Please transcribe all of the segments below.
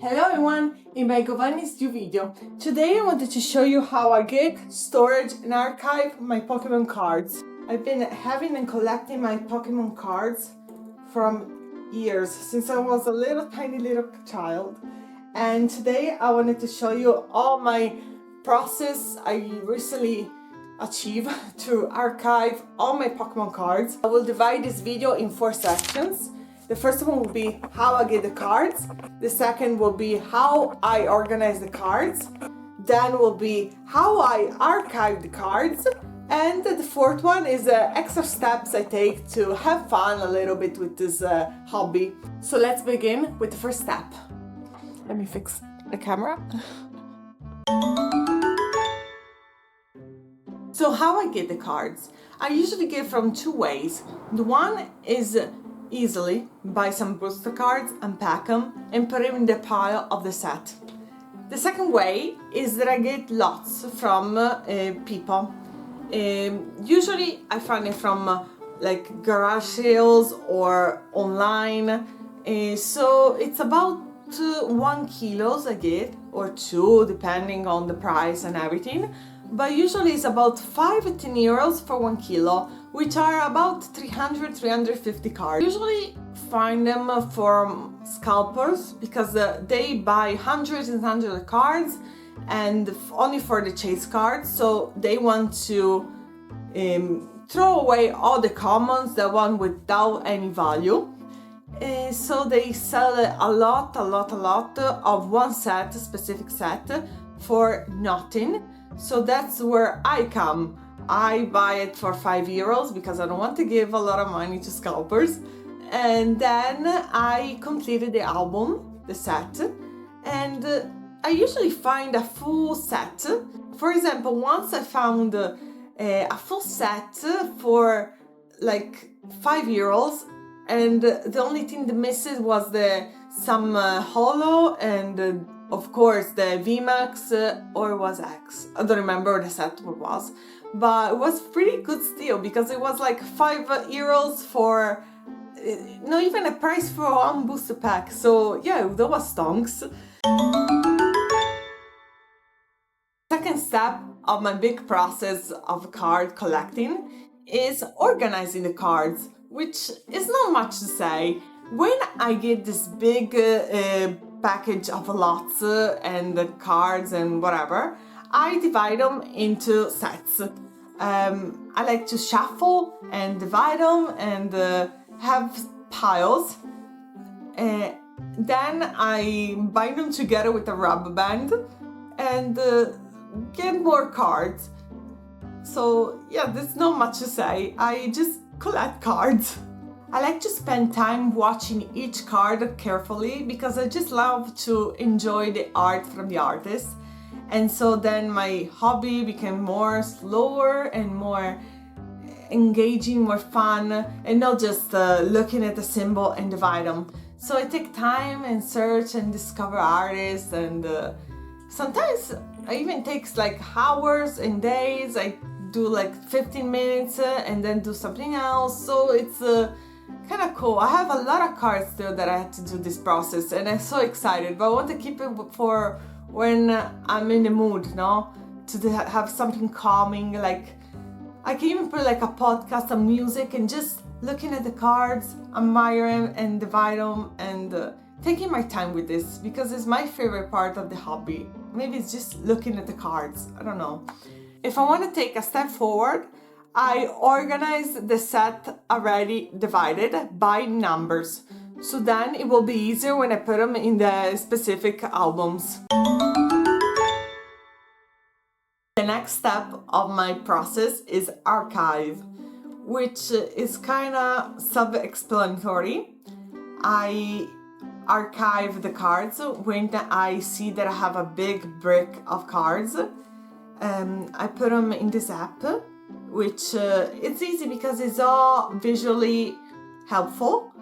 Hello everyone, in my Giovanni's new video. Today I wanted to show you how I get, storage and archive my Pokemon cards. I've been having and collecting my Pokemon cards from years, since I was a tiny little child. And today I wanted to show you all my process I recently achieved to archive all my Pokemon cards. I will divide this video in 4 sections. The first one will be how I get the cards. The second will be how I organize the cards. Then will be how I archive the cards. And the fourth one is extra steps I take to have fun a little bit with this hobby. So let's begin with the first step. Let me fix the camera. So how I get the cards? I usually get from 2 ways. The one is easily buy some booster cards, unpack them, and put them in the pile of the set. The second way is that I get lots from people. Usually I find it from like garage sales or online. So it's about 1 kilo I get, or 2 depending on the price and everything. But usually it's about 5 to 10 euros for 1 kilo, which are about 300-350 cards. Usually find them from scalpers because they buy hundreds and hundreds of cards and only for the chase cards, so they want to throw away all the commons, the one without any value. So they sell a lot of one set, a specific set, for nothing. So that's where I come. I buy it for 5 euros because I don't want to give a lot of money to scalpers. And then I completed the album, the set, and I usually find a full set. For example, once I found a full set for like 5 euros, and the only thing that missed was some holo and of course the VMAX or was X. I don't remember what the set was, but it was pretty good steal because it was like 5 euros for not even a price for one booster pack. So yeah, that was stonks. Second step of my big process of card collecting is organizing the cards, which is not much to say. When I get this big package of lots and the cards and whatever, I divide them into sets. I like to shuffle and divide them and have piles. Then I bind them together with a rubber band and get more cards. So yeah, there's not much to say. I just collect cards. I like to spend time watching each card carefully because I just love to enjoy the art from the artist. And so then my hobby became more slower and more engaging, more fun, and not just looking at the symbol and divide them. So I take time and search and discover artists, and sometimes it even takes like hours and days. I do like 15 minutes and then do something else. So it's kind of cool. I have a lot of cards still that I had to do this process, and I'm so excited, but I want to keep it for when I'm in the mood, no? To have something calming, like I can even put like a podcast of music and just looking at the cards, admiring and divide them, and taking my time with this because it's my favorite part of the hobby. Maybe it's just looking at the cards, I don't know. If I want to take a step forward, I organize the set already divided by numbers. So then it will be easier when I put them in the specific albums. The next step of my process is archive, which is kind of self-explanatory. I archive the cards when I see that I have a big brick of cards. I put them in this app, which it's easy because it's all visually helpful.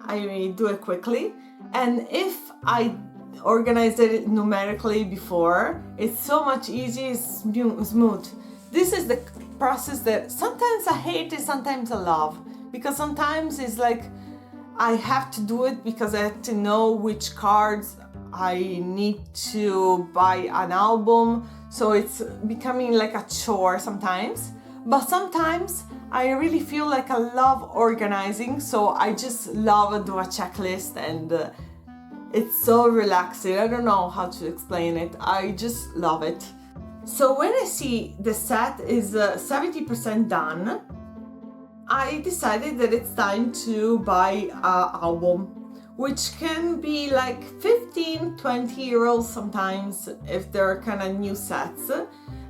I do it quickly, and if I organized it numerically before, it's so much easier, smooth. This is the process that sometimes I hate and sometimes I love, because sometimes it's like I have to do it because I have to know which cards I need to buy an album, so it's becoming like a chore sometimes. But sometimes I really feel like I love organizing, so I just love do a checklist, and it's so relaxing. I don't know how to explain it. I just love it. So when I see the set is 70% done, I decided that it's time to buy an album, which can be like 15-20 euros sometimes if they're kind of new sets.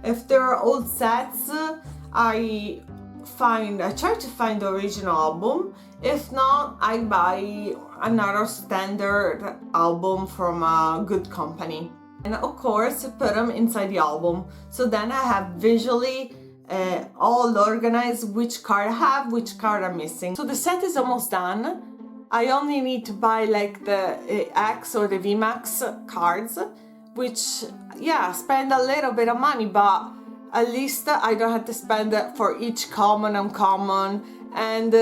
If they're old sets, I try to find the original album. If not, I buy another standard album from a good company. And of course, put them inside the album. So then I have visually all organized which card I have, which card I'm missing. So the set is almost done. I only need to buy like the X or the VMAX cards, which, yeah, spend a little bit of money, but at least I don't have to spend for each common, uncommon, and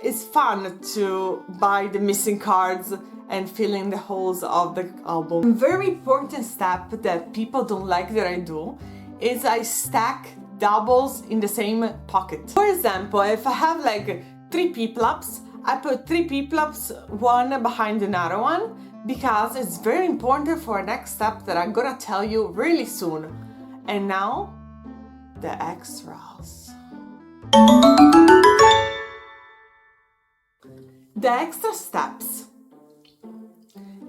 it's fun to buy the missing cards and fill in the holes of the album. A very important step that people don't like that I do is I stack doubles in the same pocket. For example, if I have like 3 P-Plops, I put 3 P-Plops one behind another one, because it's very important for the next step that I'm gonna tell you really soon. And now, the extras. The extra steps.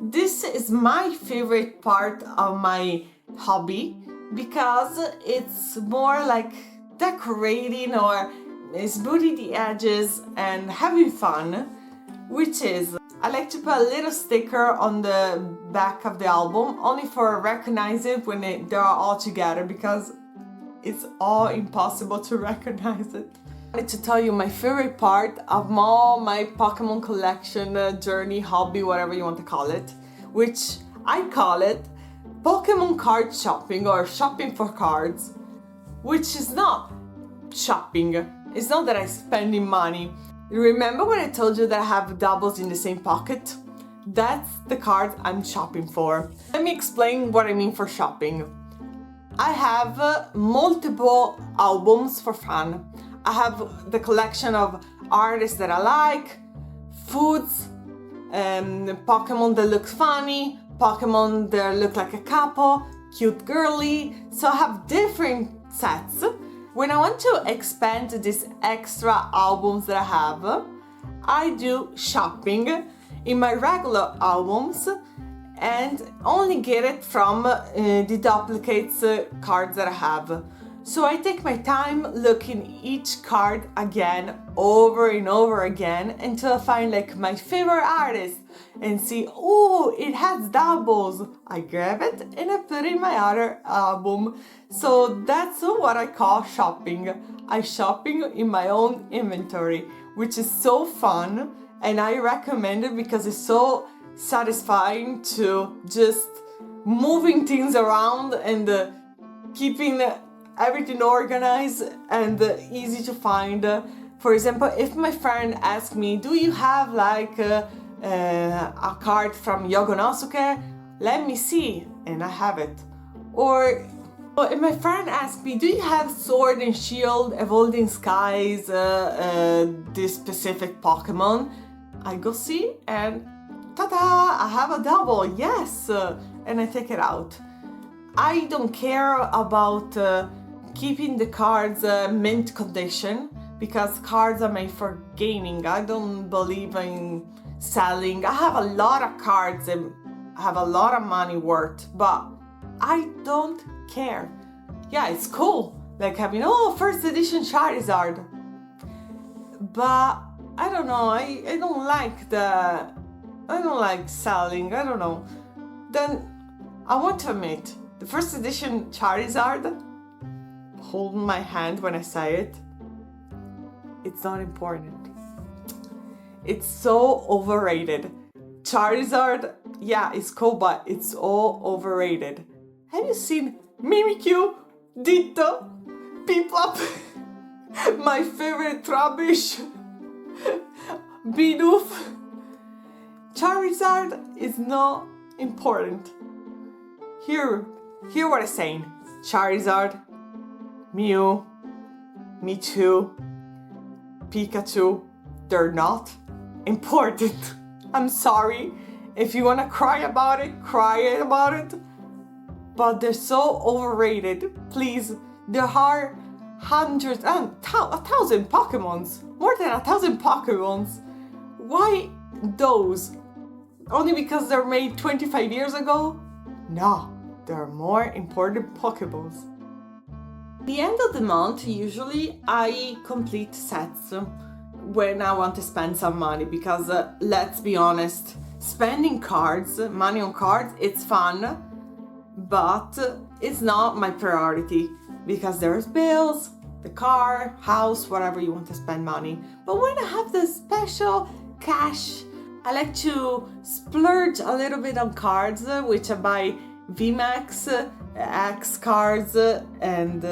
This is my favorite part of my hobby, because it's more like decorating or smoothing the edges and having fun, which is I like to put a little sticker on the back of the album, only for recognize it when they're all together, because it's all impossible to recognize it. I wanted to tell you my favorite part of all my Pokemon collection journey, hobby, whatever you want to call it, which I call it Pokemon card shopping, or shopping for cards, which is not shopping. It's not that I'm spending money. Remember when I told you that I have doubles in the same pocket? That's the card I'm shopping for. Let me explain what I mean for shopping. I have multiple albums for fun. I have the collection of artists that I like, foods, Pokemon that look funny, Pokemon that look like a couple, cute girly. So I have different sets. When I want to expand these extra albums that I have, I do shopping in my regular albums and only get it from the duplicates cards that I have. So I take my time looking each card again, over and over again, until I find like my favorite artist and see, oh, it has doubles. I grab it and I put it in my other album. So that's what I call shopping. I'm shopping in my own inventory, which is so fun, and I recommend it because it's so satisfying to just moving things around and keeping everything organized and easy to find. For example, if my friend asks me, do you have like a card from Yogonosuke? Let me see, and I have it. Or if my friend asks me, do you have Sword and Shield, Evolving Skies, this specific Pokemon? I go see and ta-da! I have a double, yes! And I take it out. I don't care about keeping the cards mint condition, because cards are made for gaming. I don't believe in selling. I have a lot of cards and have a lot of money worth, but I don't care. Yeah, it's cool, like having, oh, first edition Charizard. But I don't know, I don't like selling, I don't know. Then I want to admit, the first edition Charizard, hold my hand when I say it, it's not important. It's so overrated. Charizard, yeah, it's cool, but it's all overrated. Have you seen Mimikyu, Ditto, Piplup, my favorite Trubbish, Bidoof? Charizard is not important. Here what I'm saying. Charizard, Mew, Mewtwo, Pikachu, they're not important. I'm sorry. If you wanna cry about it, but they're so overrated. Please, there are hundreds and 1,000 Pokémons, more than 1,000 Pokémons. Why those? Only because they're made 25 years ago? No, there are more important Pokéballs. The end of the month, usually I complete sets when I want to spend some money, because let's be honest, spending money on cards, it's fun, but it's not my priority, because there's bills, the car, house, whatever you want to spend money. But when I have the special cash, I like to splurge a little bit on cards, which I buy VMAX, X cards, and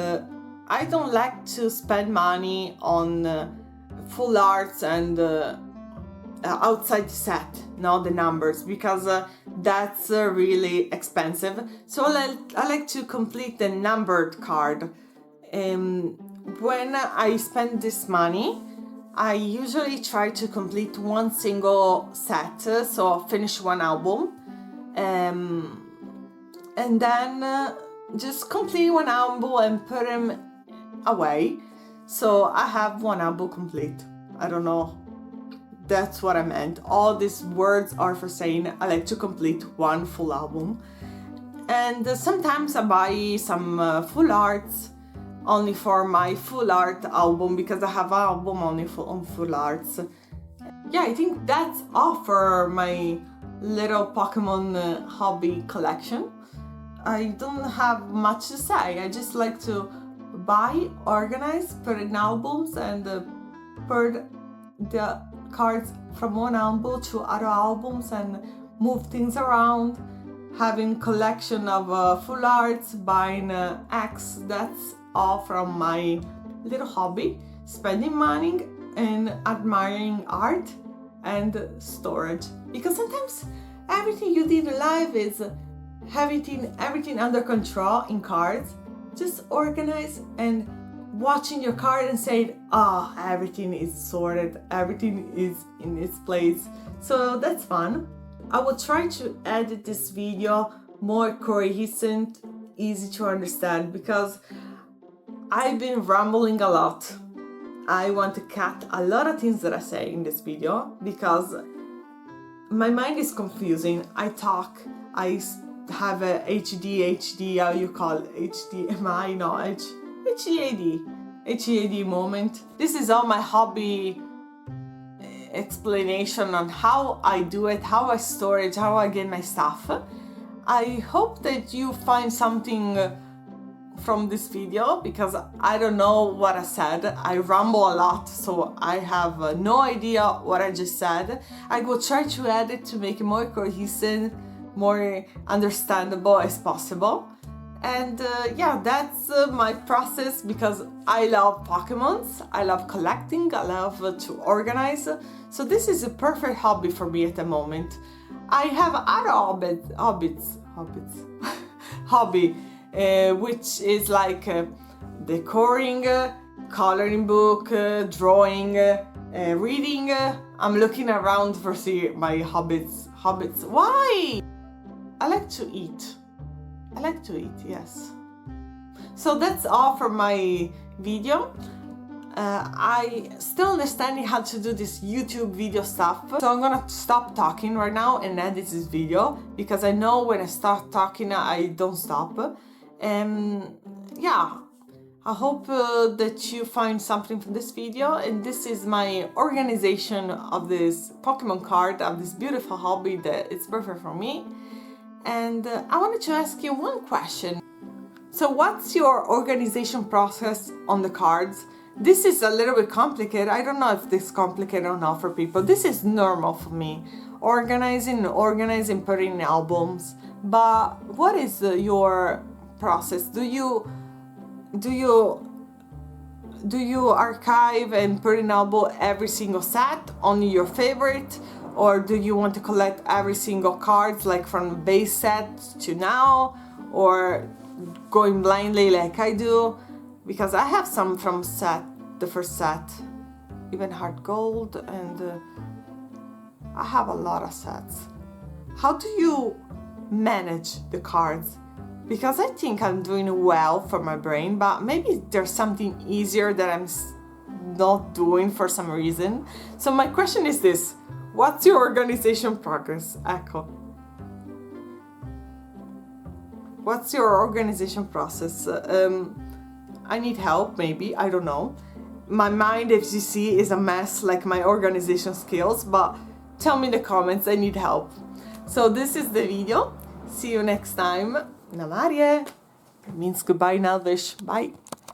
I don't like to spend money on full arts and outside the set, not the numbers, because that's really expensive. So I like to complete the numbered card. When I spend this money, I usually try to complete one single set, so finish one album, and then just complete one album and put them away. So I have one album complete. I don't know. That's what I meant. All these words are for saying I like to complete one full album. And sometimes I buy some full arts only for my full art album, because I have an album only on full arts. Yeah, I think that's all for my little Pokemon hobby collection. I don't have much to say. I just like to buy, organize, put in albums, and put the cards from one album to other albums and move things around. Having collection of full arts, buying X, that's all from my little hobby. Spending money and admiring art and storage. Because sometimes everything you did in life is everything under control in cards. Just organize and watching your card and saying, everything is sorted, everything is in its place. So that's fun. I will try to edit this video more cohesive, easy to understand, because I've been rambling a lot. I want to cut a lot of things that I say in this video, because my mind is confusing. I talk, I have a HD, how you call it? HDMI, no, HEAD moment. This is all my hobby explanation on how I do it, how I store it, how I get my stuff. I hope that you find something from this video, because I don't know what I said. I ramble a lot, so I have no idea what I just said. I will try to edit to make it more cohesive, more understandable as possible. And yeah, that's my process, because I love Pokemons, I love collecting, I love to organize. So this is a perfect hobby for me at the moment. I have other hobby, which is like decoring, coloring book, drawing, reading. I'm looking around for see my hobbies. Why? I like to eat, yes. So that's all for my video. I still understanding how to do this YouTube video stuff. So I'm gonna stop talking right now and edit this video, because I know when I start talking I don't stop. Yeah, I hope that you find something from this video, and this is my organization of this Pokemon card, of this beautiful hobby that it's perfect for me. And I wanted to ask you one question. So what's your organization process on the cards? This is a little bit complicated. I don't know if this is complicated or not for people. This is normal for me. Organizing, putting in albums. But what is your process? Do you archive and put in album every single set, only your favorite? Or do you want to collect every single cards, like from base set to now? or going blindly like I do, because I have some from the first set, even hard gold, and I have a lot of sets. How do you manage the cards? Because I think I'm doing well for my brain, but maybe there's something easier that I'm not doing for some reason. So my question is this: what's your organization progress? Ecco. What's your organization process? I need help, maybe, I don't know. My mind, as you see, is a mess, like my organization skills, but tell me in the comments, I need help. So this is the video. See you next time. Na Marie. It means goodbye in Elvish. Bye.